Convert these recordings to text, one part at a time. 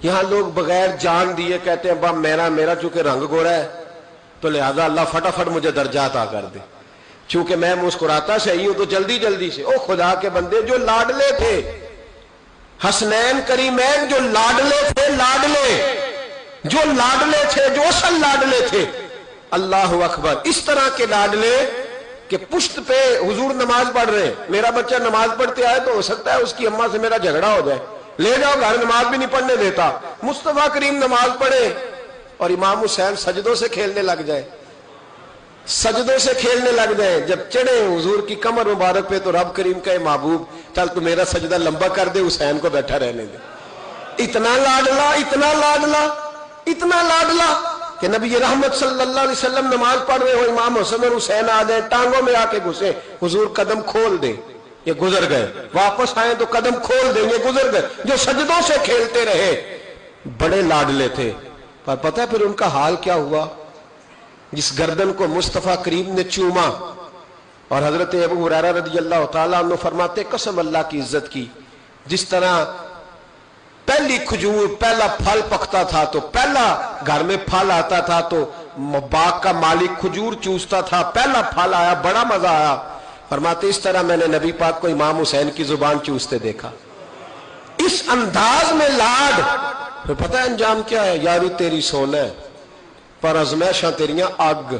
یہاں لوگ بغیر جان دیے کہتے ہیں با میرا چونکہ رنگ گورا ہے تو لہذا اللہ فٹافٹ مجھے درجہ عطا کر دے، چونکہ میں مسکراتا صحیح ہوں تو جلدی جلدی سے۔ او خدا کے بندے، جو لاڈلے تھے حسنین کریمین، جو لاڈلے تھے، جو لاڈلے تھے، جو اصل لاڈلے تھے، اللہ اکبر، اس طرح کے لاڈلے کہ پشت پہ حضور نماز پڑھ رہے ہیں، میرا بچہ نماز پڑھتے آئے تو ہو سکتا ہے اس کی اماں سے میرا جھگڑا ہو جائے، لے جاؤ گھر، نماز بھی نہیں پڑھنے دیتا۔ مصطفیٰ کریم نماز پڑھے اور امام حسین سجدوں سے کھیلنے لگ جائے، سجدوں سے کھیلنے لگ جائے۔ جب چڑھے حضور کی کمر مبارک پہ تو رب کریم کہے محبوب چل تو میرا سجدہ لمبا کر دے، حسین کو بیٹھا رہنے دے۔ اتنا لاڈلا، اتنا لاڈلا، اتنا لاڈلا کہ نبی رحمت صلی اللہ علیہ وسلم نماز پڑھ رہے ہو، امام حسن اور حسین آ جائیں، ٹانگوں میں آ کے گھسے، حضور قدم کھول دیں، یہ گزر گئے، واپس آئیں تو قدم کھول دیں، یہ گزر گئے۔ جو سجدوں سے کھیلتے رہے، بڑے لاڈلے تھے، پر پتہ ہے پھر ان کا حال کیا ہوا؟ جس گردن کو مصطفیٰ کریم نے چوما، اور حضرت ابو ہریرہ رضی اللہ تعالیٰ عنہ فرماتے قسم اللہ کی عزت کی، جس طرح پہلی کھجور، پہلا پھل پکتا تھا تو پہلا گھر میں پھل آتا تھا تو باغ کا مالک کھجور چوستا تھا، پہلا پھل آیا، بڑا مزہ آیا، فرماتے اس طرح میں نے نبی پاک کو امام حسین کی زبان چوستے دیکھا، اس انداز میں لاڈ۔ پھر پتہ ہے انجام کیا ہے؟ یاری تیری سونا ہے پر ازمائشاں تیریاں اگ،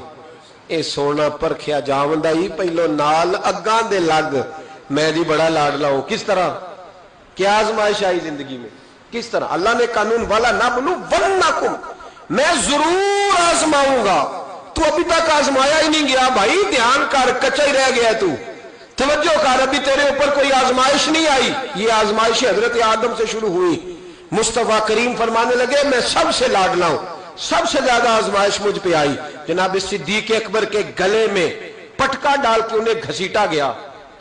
اے سونا پرکھیا جاوندا ہی پہلو نال اگاں دے لگ، میں جی بڑا لاڈلا ہوں۔ کس طرح؟ کیا آزمائش آئی زندگی میں؟ کس طرح؟ اللہ نے قانون والا نبلونکم، میں ضرور آزماؤں گا۔ تو ابھی تک آزمایا ہی نہیں گیا بھائی، دھیان کر، کچا ہی رہ گیا تو، توجہ کر، ابھی تیرے اوپر کوئی آزمائش نہیں آئی۔ یہ آزمائش حضرت آدم سے شروع ہوئی، مصطفیٰ کریم فرمانے لگے میں سب سے لاڈلا ہوں، سب سے زیادہ آزمائش مجھ پہ آئی۔ جناب صدیق اکبر کے گلے میں پٹکا ڈال کے انہیں گھسیٹا گیا،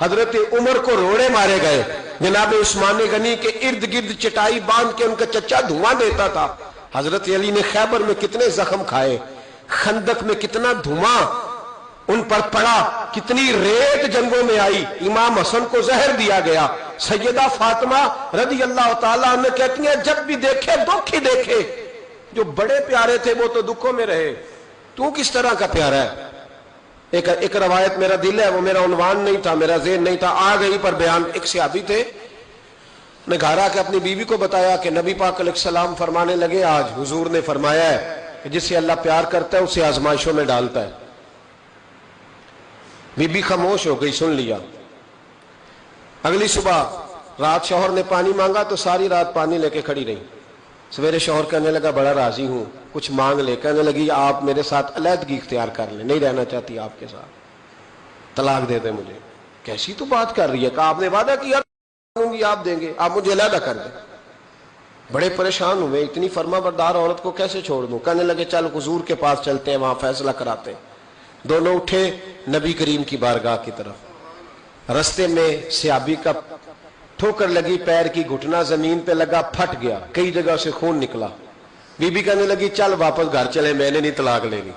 حضرت عمر کو روڑے مارے گئے، جناب عثمان غنی کے ارد گرد چٹائی باندھ کے ان کا چچا دھواں دیتا تھا، حضرت علی نے خیبر میں کتنے زخم کھائے، خندق میں کتنا دھواں ان پر پڑا، کتنی ریت جنگوں میں آئی، امام حسن کو زہر دیا گیا۔ سیدہ فاطمہ رضی اللہ تعالیٰ عنہ کہتی ہیں جب بھی دیکھے دکھ ہی دیکھے، جو بڑے پیارے تھے وہ تو دکھوں میں رہے، تو کس طرح کا پیارا ہے؟ ایک روایت میرا دل ہے، وہ میرا عنوان نہیں تھا، میرا ذہن نہیں تھا، آ گئی پر بیان۔ ایک صحابی تھے، نے گھر آ کے اپنی بیوی کو بتایا کہ نبی پاک علیہ السلام فرمانے لگے آج حضور نے فرمایا ہے کہ جس سے اللہ پیار کرتا ہے اسے آزمائشوں میں ڈالتا ہے۔ بی بی خاموش ہو گئی، سن لیا۔ اگلی صبح رات شوہر نے پانی مانگا تو ساری رات پانی لے کے کھڑی رہی۔ سویرے شوہر کہنے لگا بڑا راضی ہوں، کچھ مانگ لے، کہنے لگی آپ میرے ساتھ علیحدگی اختیار کر لیں، نہیں رہنا چاہتی آپ کے ساتھ، طلاق دے دیں مجھے۔ کیسی تو بات کر رہی ہے؟ کہ آپ نے وعدہ کیا دوں گی، آپ دیں گے، آپ مجھے علیحدہ کر دیں۔ بڑے پریشان ہوئے، اتنی فرما بردار عورت کو کیسے چھوڑ دوں؟ کہنے لگے چل حضور کے پاس چلتے ہیں، وہاں فیصلہ کراتے ہیں۔ دونوں اٹھے نبی کریم کی بارگاہ کی طرف، رستے میں صحابی کا ٹھوکر لگی، پیر کی گھٹنا زمین پہ لگا، پھٹ گیا، کئی جگہ سے خون نکلا۔ بی بی کہنے لگی چل واپس گھر چلے، میں نے نہیں طلاق لینی۔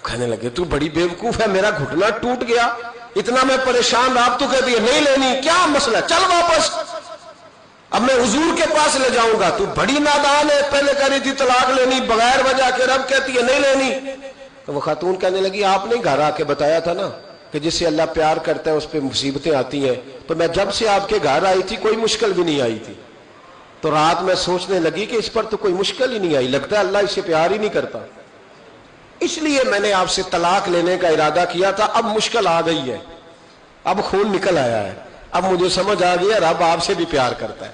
کہنے لگے تو بڑی بیوقوف ہے، میرا گھٹنا ٹوٹ گیا، اتنا میں پریشان، آپ تو کہتی ہے نہیں لینی، کیا مسئلہ، چل واپس، اب میں حضور کے پاس لے جاؤں گا۔ تو بڑی نادان ہے، پہلے کہہ رہی تھی طلاق لینی بغیر وجہ کے، رب کہتی ہے نہیں لینی۔ تو وہ خاتون کہنے لگی آپ نے گھر آ کے بتایا تھا نا کہ جس سے اللہ پیار کرتا ہے اس پہ مصیبتیں آتی ہیں، تو میں جب سے آپ کے گھر آئی تھی کوئی مشکل بھی نہیں آئی تھی، تو رات میں سوچنے لگی کہ اس پر تو کوئی مشکل ہی نہیں آئی، لگتا ہے اللہ اس سے پیار ہی نہیں کرتا، اس لیے میں نے آپ سے طلاق لینے کا ارادہ کیا تھا۔ اب مشکل آ گئی ہے، اب خون نکل آیا ہے، اب مجھے سمجھ آ گیا رب آپ سے بھی پیار کرتا ہے،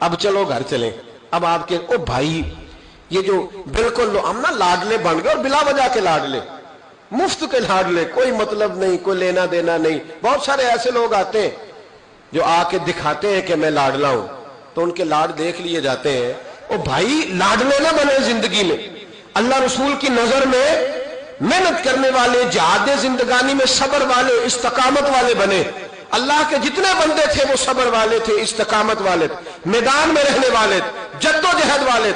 اب چلو گھر چلیں۔ اب آپ کے او بھائی، یہ جو بالکل ہم نا لاڈلے بن گئے، اور بلا وجہ کے لاڈلے، مفت کے لاڈلے، کوئی مطلب نہیں، کوئی لینا دینا نہیں۔ بہت سارے ایسے لوگ آتے ہیں جو آ کے دکھاتے ہیں کہ میں لاڈلا ہوں، تو ان کے لاڈ دیکھ لیے جاتے ہیں۔ او بھائی لاڈلے نہ بنے زندگی میں، اللہ رسول کی نظر میں محنت کرنے والے، جہاد زندگانی میں صبر والے، استقامت والے بنے۔ اللہ کے جتنے بندے تھے وہ صبر والے تھے، استقامت والے، میدان میں رہنے والے، جد و جہد والے۔